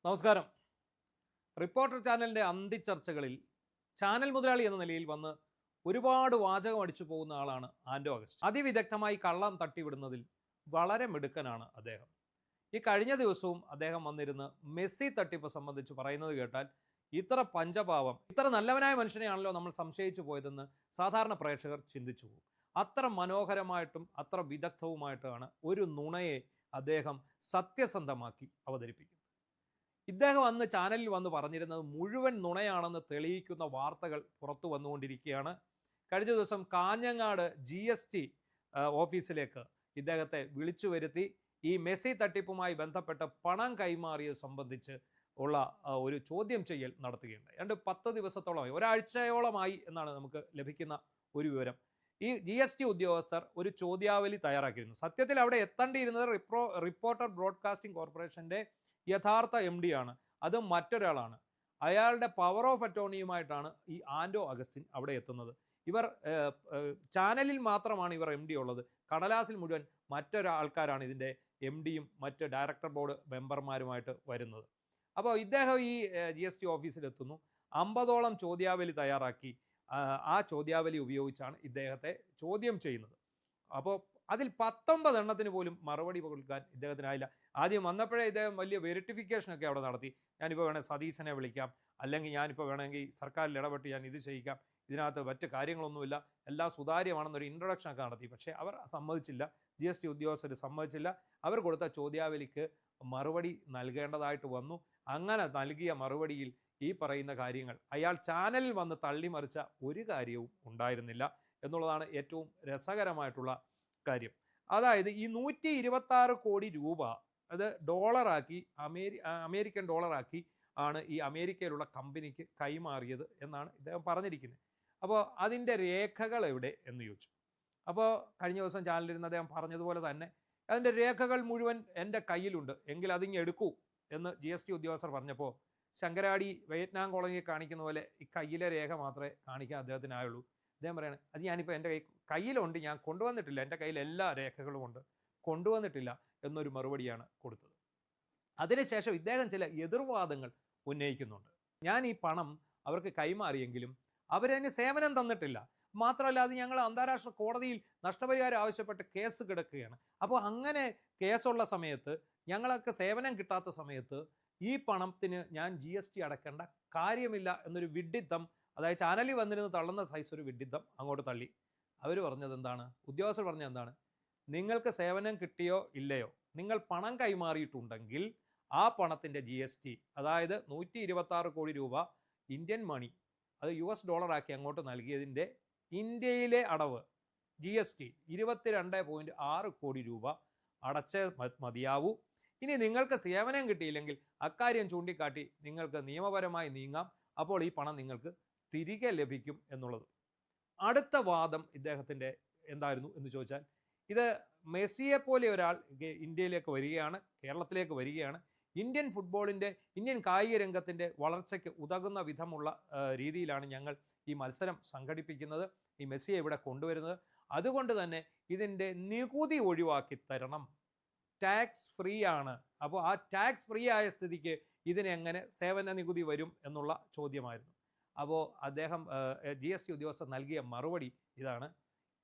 നമസ്കാരം. റിപ്പോർട്ടർ ചാനലിൻ്റെ അന്തിച്ചർച്ചകളിൽ ചാനൽ മുതലാളി എന്ന നിലയിൽ വന്ന് ഒരുപാട് വാചകം അടിച്ചു പോകുന്ന ആളാണ് ആൻഡോ അഗസ്റ്റ്. അതിവിദഗ്ധമായി കള്ളം തട്ടിവിടുന്നതിൽ വളരെ മിടുക്കനാണ് അദ്ദേഹം. ഈ കഴിഞ്ഞ ദിവസവും അദ്ദേഹം വന്നിരുന്ന് മെസ്സി തട്ടിപ്പ് സംബന്ധിച്ച് പറയുന്നത് കേട്ടാൽ ഇത്ര പഞ്ചപാവം, ഇത്ര നല്ലവനായ മനുഷ്യനെയാണല്ലോ നമ്മൾ സംശയിച്ചു പോയതെന്ന് സാധാരണ പ്രേക്ഷകർ ചിന്തിച്ചു പോകും. അത്ര മനോഹരമായിട്ടും അത്ര വിദഗ്ധവുമായിട്ടാണ് ഒരു നുണയെ അദ്ദേഹം സത്യസന്ധമാക്കി അവതരിപ്പിക്കുന്നത്. ഇദ്ദേഹം അന്ന് ചാനലിൽ വന്ന് പറഞ്ഞിരുന്നത് മുഴുവൻ നുണയാണെന്ന് തെളിയിക്കുന്ന വാർത്തകൾ പുറത്തു വന്നുകൊണ്ടിരിക്കുകയാണ്. കഴിഞ്ഞ ദിവസം കാഞ്ഞങ്ങാട് GST ഓഫീസിലേക്ക് ഇദ്ദേഹത്തെ വിളിച്ചു വരുത്തി ഈ മെസ്സി തട്ടിപ്പുമായി ബന്ധപ്പെട്ട് പണം കൈമാറിയത് സംബന്ധിച്ച് ഉള്ള ഒരു ചോദ്യം ചെയ്യൽ നടത്തുകയുണ്ടായി. 10 ദിവസത്തോളമായി, ഒരാഴ്ചയോളമായി എന്നാണ് നമുക്ക് ലഭിക്കുന്ന ഒരു വിവരം. ഈ GST ഉദ്യോഗസ്ഥർ ഒരു ചോദ്യാവലി തയ്യാറാക്കിയിരുന്നു. സത്യത്തിൽ അവിടെ എത്തേണ്ടിയിരുന്നത് റിപ്പോർട്ടർ ബ്രോഡ്കാസ്റ്റിംഗ് കോർപ്പറേഷൻ്റെ യഥാർത്ഥ MD ആണ്, അത് മറ്റൊരാളാണ്. അയാളുടെ പവർ ഓഫ് അറ്റോർണിയുമായിട്ടാണ് ഈ ആൻഡോ അഗസ്റ്റിൻ അവിടെ എത്തുന്നത്. ഇവർ ചാനലിൽ മാത്രമാണ് ഇവർ MD ഉള്ളത്. കടലാസിൽ മുഴുവൻ മറ്റൊരാൾക്കാരാണ് ഇതിൻ്റെ MDയും മറ്റ് ഡയറക്ടർ ബോർഡ് മെമ്പർമാരുമായിട്ട് വരുന്നത്. അപ്പോൾ ഇദ്ദേഹം ഈ GST ഓഫീസിലെത്തുന്നു. 50ഓളം ചോദ്യാവലി തയ്യാറാക്കി ആ ചോദ്യാവലി ഉപയോഗിച്ചാണ് ഇദ്ദേഹത്തെ ചോദ്യം ചെയ്യുന്നത്. അപ്പോൾ അതിൽ 19 എണ്ണത്തിന് പോലും മറുപടി കൊടുക്കാൻ ഇദ്ദേഹത്തിനായില്ല. ആദ്യം വന്നപ്പോഴേ ഇദ്ദേഹം വലിയ വെരിറ്റിഫിക്കേഷനൊക്കെ അവിടെ നടത്തി. ഞാനിപ്പോൾ വേണമെങ്കിൽ സതീശനെ വിളിക്കാം, അല്ലെങ്കിൽ ഞാനിപ്പോൾ വേണമെങ്കിൽ സർക്കാരിൽ ഇടപെട്ട് ഞാൻ ഇത് ചെയ്യിക്കാം, ഇതിനകത്ത് മറ്റ് കാര്യങ്ങളൊന്നുമില്ല, എല്ലാം സുതാര്യമാണെന്നൊരു ഇൻട്രൊഡക്ഷനൊക്കെ നടത്തി. പക്ഷേ അവർ സമ്മതിച്ചില്ല, GST ഉദ്യോഗസ്ഥർ സമ്മതിച്ചില്ല. അവർ കൊടുത്ത ചോദ്യാവലിക്ക് മറുപടി നൽകേണ്ടതായിട്ട് വന്നു. അങ്ങനെ നൽകിയ മറുപടിയിൽ ഈ പറയുന്ന കാര്യങ്ങൾ അയാൾ ചാനലിൽ വന്ന് തള്ളിമറിച്ച ഒരു കാര്യവും ഉണ്ടായിരുന്നില്ല എന്നുള്ളതാണ് ഏറ്റവും രസകരമായിട്ടുള്ള കാര്യം. അതായത് ഈ 126 കോടി രൂപ അത് ഡോളറാക്കി, അമേരിക്കൻ ഡോളറാക്കി ആണ് ഈ അമേരിക്കയിലുള്ള കമ്പനിക്ക് കൈമാറിയത് എന്നാണ് ഇദ്ദേഹം പറഞ്ഞിരിക്കുന്നത്. അപ്പോൾ അതിൻ്റെ രേഖകൾ എവിടെ എന്ന് ചോദിച്ചു. അപ്പോൾ കഴിഞ്ഞ ദിവസം ചാനലിരുന്ന് അദ്ദേഹം പറഞ്ഞതുപോലെ തന്നെ അതിൻ്റെ രേഖകൾ മുഴുവൻ എൻ്റെ കയ്യിലുണ്ട്, എങ്കിൽ അതിങ്ങ് എടുക്കൂ എന്ന് GST ഉദ്യോഗസ്ഥർ പറഞ്ഞപ്പോൾ ശങ്കരാടി വിയറ്റ്നാം കോളനിയെ കാണിക്കുന്ന പോലെ ഈ കയ്യിലെ രേഖ മാത്രമേ കാണിക്കാൻ അദ്ദേഹത്തിനായുള്ളൂ. അദ്ദേഹം പറയാണ്, അത് ഞാനിപ്പോൾ എൻ്റെ കയ്യിലുണ്ട്, ഞാൻ കൊണ്ടുവന്നിട്ടില്ല, എൻ്റെ കയ്യിൽ എല്ലാ രേഖകളും ഉണ്ട്, കൊണ്ടുവന്നിട്ടില്ല എന്നൊരു മറുപടിയാണ് കൊടുത്തത്. അതിനുശേഷം ഇദ്ദേഹം ചില എതിർവാദങ്ങൾ ഉന്നയിക്കുന്നുണ്ട്. ഞാൻ ഈ പണം അവർക്ക് കൈമാറിയെങ്കിലും അവരതിന് സേവനം തന്നിട്ടില്ല, മാത്രമല്ല അത് ഞങ്ങൾ അന്താരാഷ്ട്ര കോടതിയിൽ നഷ്ടപരിഹാരം ആവശ്യപ്പെട്ട് കേസ് കിടക്കുകയാണ്. അപ്പോൾ അങ്ങനെ കേസുള്ള സമയത്ത്, ഞങ്ങൾക്ക് സേവനം കിട്ടാത്ത സമയത്ത് ഈ പണത്തിന് ഞാൻ GST അടക്കേണ്ട കാര്യമില്ല എന്നൊരു വിഡ്ഢിത്തം, അതായത് ചാനലിൽ വന്നിരുന്ന് തള്ളുന്ന സൈസ് ഒരു വിഡ്ഢിത്തം അങ്ങോട്ട് തള്ളി. അവർ പറഞ്ഞത് എന്താണ്, ഉദ്യോഗസ്ഥർ പറഞ്ഞത് എന്താണ്, നിങ്ങൾക്ക് സേവനം കിട്ടിയോ ഇല്ലയോ, നിങ്ങൾ പണം കൈമാറിയിട്ടുണ്ടെങ്കിൽ ആ പണത്തിൻ്റെ GST, അതായത് 126 കോടി രൂപ ഇന്ത്യൻ മണി, അത് US ഡോളറാക്കി അങ്ങോട്ട് നൽകിയതിൻ്റെ ഇന്ത്യയിലെ അടവ് GST 22.6 കോടി രൂപ അടച്ചേ മതിയാവൂ. ഇനി നിങ്ങൾക്ക് സേവനം കിട്ടിയില്ലെങ്കിൽ അക്കാര്യം ചൂണ്ടിക്കാട്ടി നിങ്ങൾക്ക് നിയമപരമായി നീങ്ങാം, അപ്പോൾ ഈ പണം നിങ്ങൾക്ക് തിരികെ ലഭിക്കും എന്നുള്ളത്. അടുത്ത വാദം ഇദ്ദേഹത്തിൻ്റെ എന്തായിരുന്നു എന്ന് ചോദിച്ചാൽ, ഇത് മെസ്സിയെ പോലെ ഒരാൾ ഇന്ത്യയിലേക്ക് വരികയാണ്, കേരളത്തിലേക്ക് വരികയാണ്, ഇന്ത്യൻ ഫുട്ബോളിൻ്റെ, ഇന്ത്യൻ കായിക രംഗത്തിൻ്റെ വളർച്ചയ്ക്ക് ഉതകുന്ന വിധമുള്ള രീതിയിലാണ് ഞങ്ങൾ ഈ മത്സരം സംഘടിപ്പിക്കുന്നത്, ഈ മെസ്സിയെ ഇവിടെ കൊണ്ടുവരുന്നത്, അതുകൊണ്ട് തന്നെ ഇതിൻ്റെ നികുതി ഒഴിവാക്കി തരണം, ടാക്സ് ഫ്രീ ആണ്. അപ്പോൾ ആ ടാക്സ് ഫ്രീ ആയ സ്ഥിതിക്ക് ഇതിനെങ്ങനെ സേവന നികുതി വരും എന്നുള്ള ചോദ്യമായിരുന്നു. അപ്പോൾ അദ്ദേഹം GST ഉദ്യോഗസ്ഥർ നൽകിയ മറുപടി ഇതാണ്,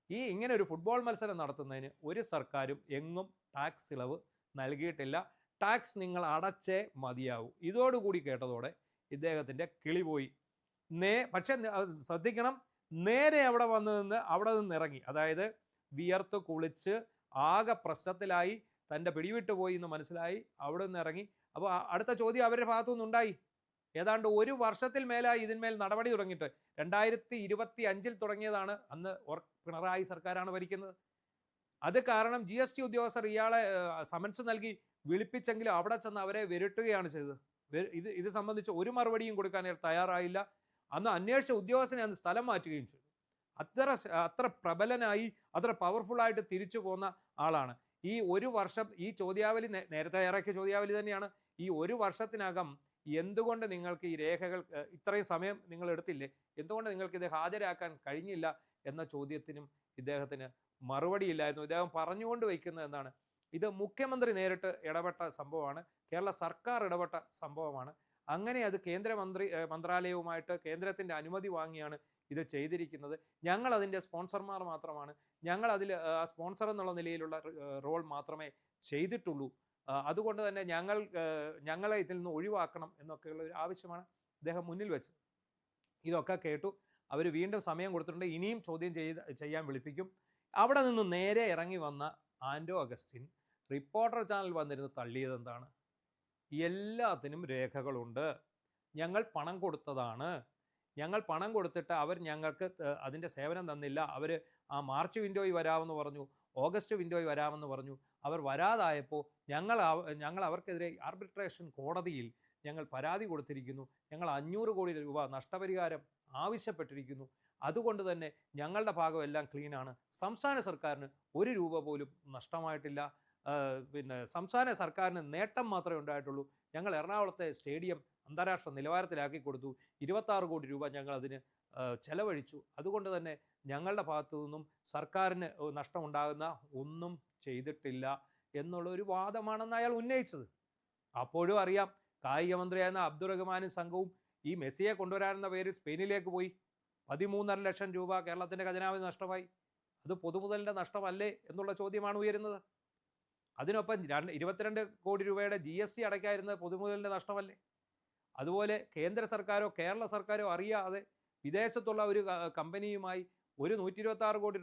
ഇങ്ങനെ ഒരു ഫുട്ബോൾ മത്സരം നടത്തുന്നതിന് ഒരു സർക്കാരും എങ്ങും ടാക്സ് ഇളവ് നൽകിയിട്ടില്ല, ടാക്സ് നിങ്ങൾ അടച്ചേ മതിയാവൂ. ഇതോടുകൂടി കേട്ടതോടെ ഇദ്ദേഹത്തിൻ്റെ കിളി പോയി. പക്ഷേ ശ്രദ്ധിക്കണം, നേരെ അവിടെ വന്നു നിന്ന് അവിടെ നിന്ന് ഇറങ്ങി, അതായത് വിയർത്ത് കുളിച്ച് ആകെ പ്രശ്നത്തിലായി, തൻ്റെ പിടിവിട്ടു പോയി എന്ന് മനസ്സിലായി, അവിടെ നിന്ന് ഇറങ്ങി. അപ്പോൾ അടുത്ത ചോദ്യം അവരുടെ ഭാഗത്തു നിന്നുണ്ടായി. ഏതാണ്ട് 1 വർഷത്തിൽ മേലായി ഇതിന്മേൽ നടപടി തുടങ്ങിയിട്ട്. 2025 തുടങ്ങിയതാണ്, അന്ന് പിണറായി സർക്കാരാണ് ഭരിക്കുന്നത്. അത് കാരണം GST ഉദ്യോഗസ്ഥർ ഇയാളെ സമൻസ് നൽകി വിളിപ്പിച്ചെങ്കിലും അവിടെ ചെന്ന് അവരെ വിരട്ടുകയാണ് ചെയ്തത്. ഇത് സംബന്ധിച്ച് ഒരു മറുപടിയും കൊടുക്കാൻ തയ്യാറായില്ല. അന്ന് അന്വേഷിച്ച ഉദ്യോഗസ്ഥനെ അന്ന് സ്ഥലം മാറ്റുകയും ചെയ്തു. അത്ര പ്രബലനായി, അത്ര പവർഫുള്ളായിട്ട് തിരിച്ചു പോന്ന ആളാണ്. ഈ 1 വർഷം ഈ ചോദ്യാവലി നേരത്തെ ഇറക്കിയ ചോദ്യാവലി തന്നെയാണ്. ഈ 1 വർഷത്തിനകം എന്തുകൊണ്ട് നിങ്ങൾക്ക് ഈ രേഖകൾ ഇത്രയും സമയം നിങ്ങൾ എടുത്തില്ലേ, എന്തുകൊണ്ട് നിങ്ങൾക്ക് ഇത് ഹാജരാക്കാൻ കഴിഞ്ഞില്ല എന്ന ചോദ്യത്തിനും ഇദ്ദേഹത്തിന് മറുപടിയില്ലായിരുന്നു. ഇദ്ദേഹം പറഞ്ഞുകൊണ്ട് വയ്ക്കുന്നത് എന്താണ്, ഇത് മുഖ്യമന്ത്രി നേരിട്ട് ഇടപെട്ട സംഭവമാണ്, കേരള സർക്കാർ ഇടപെട്ട സംഭവമാണ്. അങ്ങനെ അത് മന്ത്രാലയവുമായിട്ട് കേന്ദ്രത്തിൻ്റെ അനുമതി വാങ്ങിയാണ് ഇത് ചെയ്തിരിക്കുന്നത്. ഞങ്ങൾ അതിൻ്റെ സ്പോൺസർമാർ മാത്രമാണ്. ഞങ്ങൾ അതിൽ സ്പോൺസർ എന്നുള്ള നിലയിലുള്ള റോൾ മാത്രമേ ചെയ്തിട്ടുള്ളൂ. അതുകൊണ്ട് തന്നെ ഞങ്ങളെ ഇതിൽ നിന്ന് ഒഴിവാക്കണം എന്നൊക്കെയുള്ള ഒരു ആവശ്യമാണ് അദ്ദേഹം മുന്നിൽ വെച്ചത്. ഇതൊക്കെ കേട്ടു. അവർ വീണ്ടും സമയം കൊടുത്തിട്ടുണ്ട്. ഇനിയും ചോദ്യം ചെയ്യാൻ വിളിപ്പിക്കും. അവിടെ നിന്ന് നേരെ ഇറങ്ങി വന്ന ആൻഡോ അഗസ്റ്റിൻ റിപ്പോർട്ടർ ചാനൽ വന്നിരുന്ന് തള്ളിയത് എന്താണ്? എല്ലാത്തിനും രേഖകളുണ്ട്. ഞങ്ങൾ പണം കൊടുത്തതാണ്. ഞങ്ങൾ പണം കൊടുത്തിട്ട് അവർ ഞങ്ങൾക്ക് അതിൻ്റെ സേവനം തന്നില്ല. അവർ മാർച്ച് വിൻഡോയിൽ വരാമെന്ന് പറഞ്ഞു, ഓഗസ്റ്റ് വിൻഡോയിൽ വരാമെന്ന് പറഞ്ഞു. അവർ വരാതായപ്പോൾ ഞങ്ങൾ അവർക്കെതിരെ ആർബിട്രേഷൻ കോടതിയിൽ ഞങ്ങൾ പരാതി കൊടുത്തിരിക്കുന്നു. ഞങ്ങൾ 500 കോടി രൂപ നഷ്ടപരിഹാരം ആവശ്യപ്പെട്ടിരിക്കുന്നു. അതുകൊണ്ട് തന്നെ ഞങ്ങളുടെ ഭാഗമെല്ലാം ക്ലീനാണ്. സംസ്ഥാന സർക്കാരിന് 1 രൂപ പോലും നഷ്ടമായിട്ടില്ല. സംസ്ഥാന സർക്കാരിന് നേട്ടം മാത്രമേ ഉണ്ടായിട്ടുള്ളൂ. ഞങ്ങൾ എറണാകുളത്തെ സ്റ്റേഡിയം അന്താരാഷ്ട്ര നിലവാരത്തിലാക്കി കൊടുത്തു. 26 കോടി രൂപ ഞങ്ങൾ അതിന് ചെലവഴിച്ചു. അതുകൊണ്ട് തന്നെ ഞങ്ങളുടെ ഭാഗത്തു നിന്നും സർക്കാരിന് നഷ്ടമുണ്ടാകുന്ന ഒന്നും ചെയ്തിട്ടില്ല എന്നുള്ള ഒരു വാദമാണെന്ന് അയാൾ ഉന്നയിച്ചത്. അപ്പോഴും അറിയാം, കായിക മന്ത്രിയായിരുന്ന അബ്ദുറഹ്മാനും സംഘവും ഈ മെസ്സിയെ കൊണ്ടുവരാനെന്ന പേരിൽ സ്പെയിനിലേക്ക് പോയി. 13.5 ലക്ഷം രൂപ കേരളത്തിൻ്റെ ഖജനാവിന് നഷ്ടമായി. അത് പൊതുമുതലിൻ്റെ നഷ്ടമല്ലേ എന്നുള്ള ചോദ്യമാണ് ഉയരുന്നത്. അതിനൊപ്പം 22 കോടി രൂപയുടെ GST അടയ്ക്കാതിരുന്നത് പൊതുമുതലിൻ്റെ നഷ്ടമല്ലേ? അതുപോലെ കേന്ദ്ര സർക്കാരോ കേരള സർക്കാരോ അറിയാതെ വിദേശത്തുള്ള ഒരു കമ്പനിയുമായി ഒരു $126 കോടി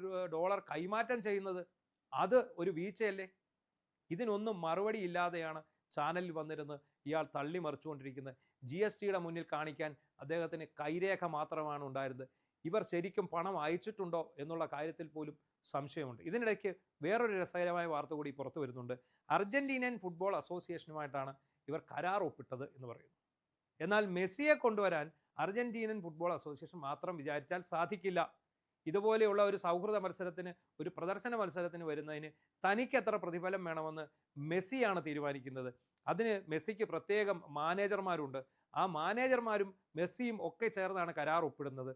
കൈമാറ്റം ചെയ്യുന്നത് അത് ഒരു വീഴ്ചയല്ലേ? ഇതിനൊന്നും മറുപടി ഇല്ലാതെയാണ് ചാനലിൽ വന്നിരുന്ന് ഇയാൾ തള്ളിമറിച്ചുകൊണ്ടിരിക്കുന്നത്. GSTയുടെ മുന്നിൽ കാണിക്കാൻ അദ്ദേഹത്തിന് കൈരേഖ മാത്രമാണ് ഉണ്ടായിരുന്നത്. ഇവർ ശരിക്കും പണം അയച്ചിട്ടുണ്ടോ എന്നുള്ള കാര്യത്തിൽ പോലും സംശയമുണ്ട്. ഇതിനിടയ്ക്ക് വേറൊരു രസകരമായ വാർത്ത കൂടി പുറത്തു വരുന്നുണ്ട്. അർജന്റീനിയൻ ഫുട്ബോൾ അസോസിയേഷനുമായിട്ടാണ് ഇവർ കരാർ ഒപ്പിട്ടത് എന്ന് പറയുന്നു. എന്നാൽ മെസ്സിയെ കൊണ്ടുവരാൻ അർജന്റീനിയൻ ഫുട്ബോൾ അസോസിയേഷൻ മാത്രം വിചാരിച്ചാൽ സാധിക്കില്ല. ഇതുപോലെയുള്ള ഒരു സൗഹൃദ മത്സരത്തിന്, ഒരു പ്രദർശന മത്സരത്തിന് വരുന്നതിന് തനിക്ക് എത്ര പ്രതിഫലം വേണമെന്ന് മെസ്സിയാണ് തീരുമാനിക്കുന്നത്. അതിന് മെസ്സിക്ക് പ്രത്യേകം മാനേജർമാരുണ്ട്. ആ മാനേജർമാരും മെസ്സിയും ഒക്കെ ചേർന്നാണ് കരാർ ഒപ്പിടുന്നത്.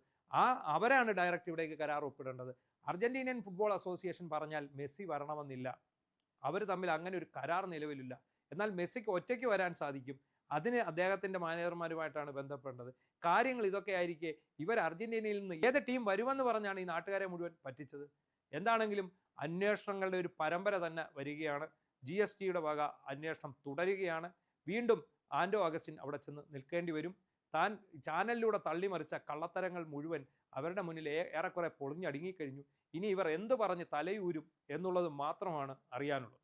അവരാണ് ഡയറക്റ്റ് ഇവിടേക്ക് കരാർ ഒപ്പിടേണ്ടത്. അർജന്റീനിയൻ ഫുട്ബോൾ അസോസിയേഷൻ പറഞ്ഞാൽ മെസ്സി വരണമെന്നില്ല. അവർ തമ്മിൽ അങ്ങനെ ഒരു കരാർ നിലവിലില്ല. എന്നാൽ മെസ്സിക്ക് ഒറ്റയ്ക്ക് വരാൻ സാധിക്കും. അതിന് അദ്ദേഹത്തിൻ്റെ മാനേജർമാരുമായിട്ടാണ് ബന്ധപ്പെടേണ്ടത്. കാര്യങ്ങൾ ഇതൊക്കെ ആയിരിക്കെ ഇവർ അർജന്റീനയിൽ നിന്ന് ഏത് ടീം വരുമെന്ന് പറഞ്ഞാണ് ഈ നാട്ടുകാരെ മുഴുവൻ പറ്റിച്ചത്. എന്താണെങ്കിലും അന്വേഷണങ്ങളുടെ ഒരു പരമ്പര തന്നെ വരികയാണ്. GSTയുടെ വക അന്വേഷണം തുടരുകയാണ്. വീണ്ടും ആൻഡോ അഗസ്റ്റിൻ അവിടെ ചെന്ന് നിൽക്കേണ്ടി വരും. താൻ ചാനലിലൂടെ തള്ളിമറിച്ച കള്ളത്തരങ്ങൾ മുഴുവൻ അവരുടെ മുന്നിൽ ഏറെക്കുറെ പൊളിഞ്ഞടുങ്ങിക്കഴിഞ്ഞു. ഇനി ഇവർ എന്തു പറഞ്ഞ് തലയൂരും എന്നുള്ളത് മാത്രമാണ് അറിയാനുള്ളത്.